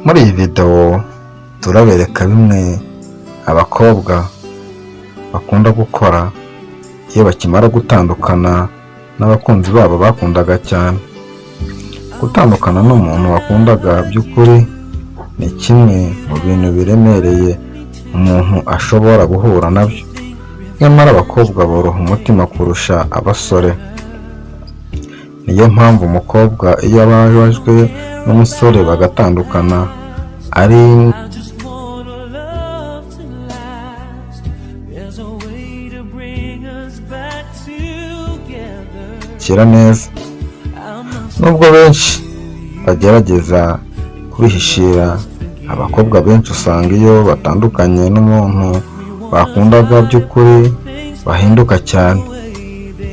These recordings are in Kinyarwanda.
Muri iyi video turabereka bimwe abakobwa bakunda gukora iyo bakimara gutandukana n'abakunzi babo bakundaga cyane. Gutandukana n'umuntu wakundaga by'ukuri ni kimwe mu bintu biremereye umuntu ashobora guhura nabyo. Nyamara abakobwa boroha umutima kurusha abasore. Niyo mpamvu umukobwa iyo ababajwe n'umusore bagatandukana ari kira neza. Nubwo benshi bagerageza kubihishira, abakobwa benshi usanga iyo batandukanye n'umuntu bakundaga by'ukuri bahinduka cyane,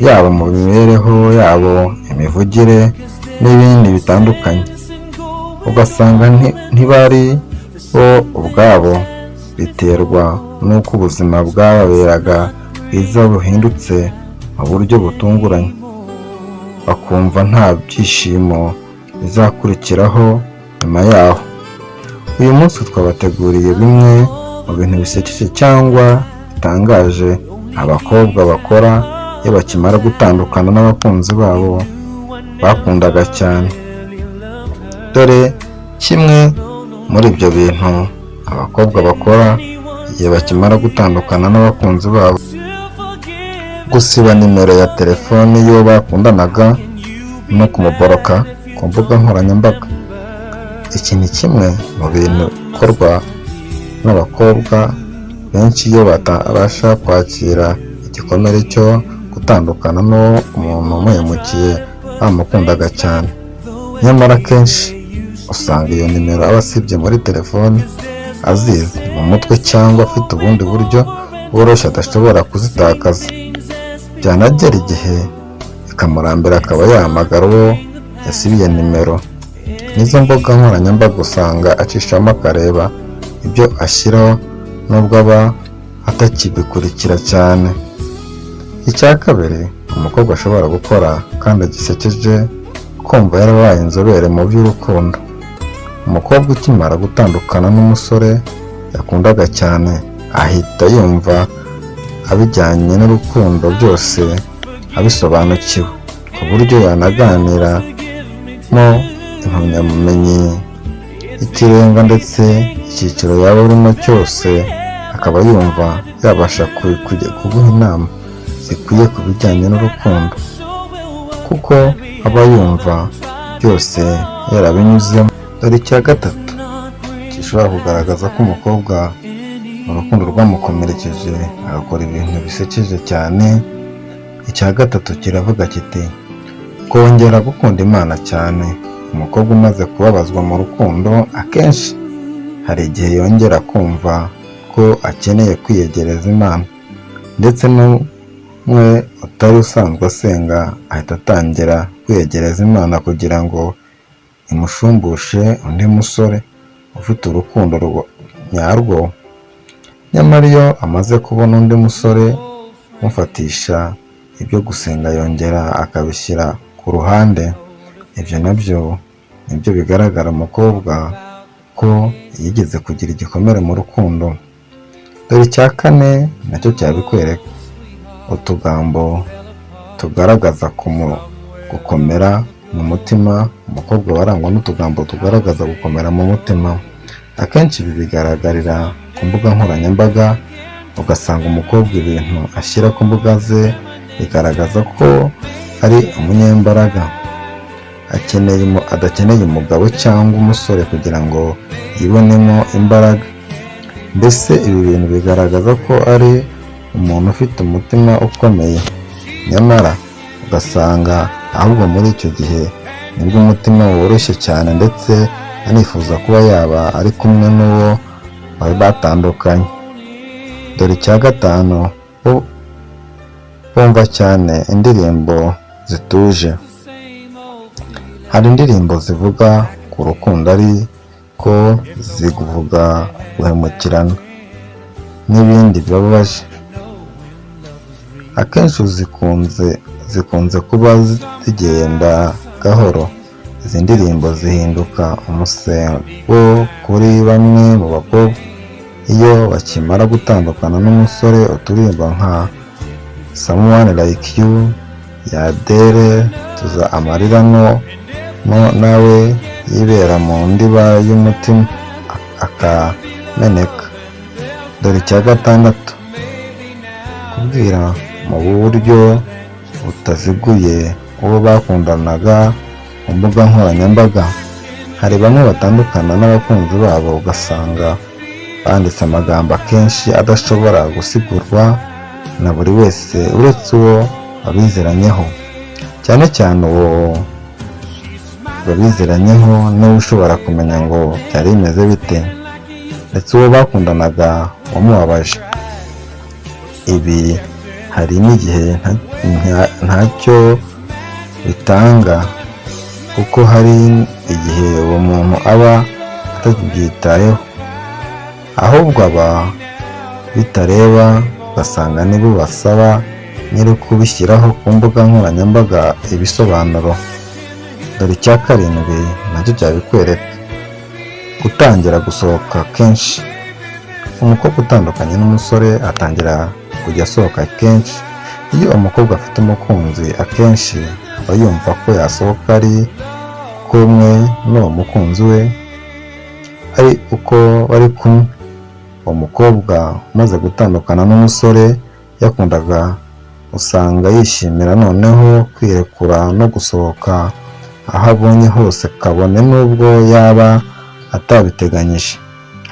yaba mu mibereho yabo, imivugire n'ibindi bitandukanye. Ugasanga ntibari bo ubwabo, biterwa n'uko ubuzima bwababeraga bwiza buhindutse mu buryo butunguranye, bakumva nta byishimo bizakurikiraho nyuma yaho. Uyu munsi twabateguriye bimwe mu bintu bisekeje cyangwa bitangaje abakobwa bakora iyo bakimara gutandukana n'abakunzi babo bakundaga cyane. Dore kimwe muri ibyo bintu abakobwa bakora igihe bakimara gutandukana n'abakunzi babo: gusiba nimero ya telefoni y'uwo bakundanaga no kumuboroka ku mbuga nkoranyambaga. Iki ni kimwe mu bintu bikorwa n'abakobwa benshi iyo batabasha kwakira igikomere cyo gutandukana n'uwo umuntu umuhemukiye bamukundaga cyane. Nyamara kenshi usanga iyo nimero aba asibye muri telefoni, azizi mu mutwe cyangwa afite ubundi buryo bworoshye adashobora kuzitakaza. Byanagera igihe bikamurambira akaba yahamagara uwo yasibiye nimero. N'izo mbuga nkoranyambaga usanga acishamo akareba ibyo ashyiraho nubwo aba atakibikurikira cyane. Icya kabiri umukobwa ashobora gukora kandi gisekeje, kumva yarabaye inzobere mu by'urukundo. Umukobwa ukimara gutandukana n'umusore yakundaga cyane ahita yumva abijyanye n'urukundo byose abisobanukiwe, ku buryo yanaganiramo impamyabumenyi y'ikirenga, ndetse icyiciro yaba arimo cyose akaba yumva yabasha kuguha inama zikwiye ku bijyanye n'urukundo, kuko aba yumva byose yarabinyuzemo. Dore icya gatatu gishobora kugaragaza ko umukobwa mu rukundo rwamukomerekeje agakora ibintu bisekeje cyane. Icya gatatu kiravuga kiti: kongera gukunda Imana cyane. Umukobwa umaze kubabazwa mu rukundo akenshi hari igihe yongera kumva ko akeneye kwiyegereza Imana, ndetse n'umwe utari usanzwe asenga ahita atangira kwiyegereza Imana kugira ngo imushumbushe undi musore ufite urukundo nyarwo. Nyamara iyo amaze kubona undi musore umufatisha ibyo gusenga, yongera akabishyira ku ruhande. Ibyo nabyo nibyo bigaragara umukobwa ko yigeze kugira igikomere mu rukundo. Dore icya kane nacyo cyabikwereka: utugambo tugaragaza gukomera mu mutima. Umukobwa warangwa n'utugambo tugaragaza gukomera mu mutima. Akenshi ibi bigaragarira ku mbuga nkoranyambaga. Ugasanga umukobwa ibintu ashyira ku mbuga ze bigaragaza ko ari umunyembaraga, adakeneye umugabo cyangwa umusore kugira ngo yibonemo imbaraga. Mbese ibi bintu bigaragaza ko ari umuntu ufite umutima ukomeye. Nyamara ugasanga ahubwo muri icyo gihe nibwo umutima woroshye cyane, ndetse anifuza kuba yaba ari kumwe n'uwo bari batandukanye. Dore icya gatanu: bumva cyane indirimbo zituje. Hari indirimbo zivuga ku rukundo ariko zivuga guhemukirana n'ibindi bibabaje. Akenshi zikunze kuba zigenda gahoro, izi ndirimbo zihinduka umusego kuri bamwe mu bakobwa iyo bakimara gutandukana n'umusore. Uturirimbo nka Someone Like You ya Adele tuza amarira nawe yibera mu ndiba y'umutima akameneka. Dore icya gatandatu, kubwira mu buryo butaziguye uwo bakundanaga ku mbuga nkoranyambaga. Hari bamwe batandukana n'abakunzi babo ugasanga banditse amagambo akenshi adashobora gusigurwa na buri wese uretse uwo babizeranyeho, cyane cyane uwo babizeranyeho niwe ushobora kumenya ngo byari bimeze bite, ndetse uwo bakundanaga wamubabaje. Ibi hari n'igihe ntacyo bitanga, kuko hari igihe uwo muntu aba atabyitayeho, ahubwo aba bitareba, ugasanga nibo basaba nyiri kubishyiraho ku mbuga nkoranyambaga ibisobanuro. Dore icya karindwi nacyo cyabikwereka, gutangira gusohoka kenshi. Umukobwa utandukanye n'umusore atangira kujya asohoka kenshi. Iyo umukobwa afite umukunzi, akenshi aba yumva ko yasohoka ari kumwe n'uwo mukunzi we, ari uko bari kumwe. Umukobwa umaze gutandukana n'umusore yakundaga, usanga yishimira noneho kwirekura no gusohoka aho abonye hose, kabone n'ubwo yaba atabiteganyije.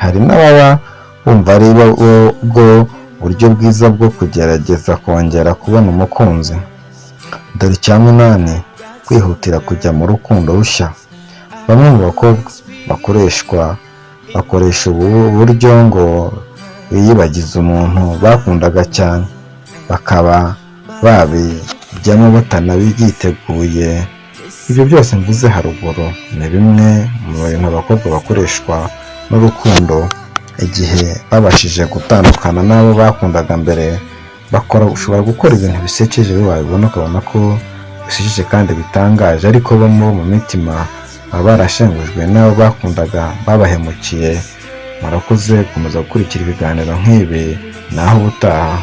Hari n'ababa bumva ari bwo buryo bwiza bwo kugerageza kongera kubona umukunzi. Dore icya munani, kwihutira kujya mu rukundo rushya. Bamwe mu bakobwa bakoresha ubu buryo ngo biyibagize umuntu bakundaga cyane, bakaba babijyamo batanabyiteguye. Ibyo byose mvuze haruguru ni bimwe mu bintu abakobwa bakoreshwa n'urukundo igihe babashije gutandukana n'abo bakundaga mbere. Ushobora gukora ibintu bisekeje, wabibona ukabona ko bisekeje kandi bitangaje, ariko bo mu mitima baba barashengujwe n'abo bakundaga babahemukiye. Murakoze gukomeza gukurikira ibiganiro nk'ibi, naho ubutaha.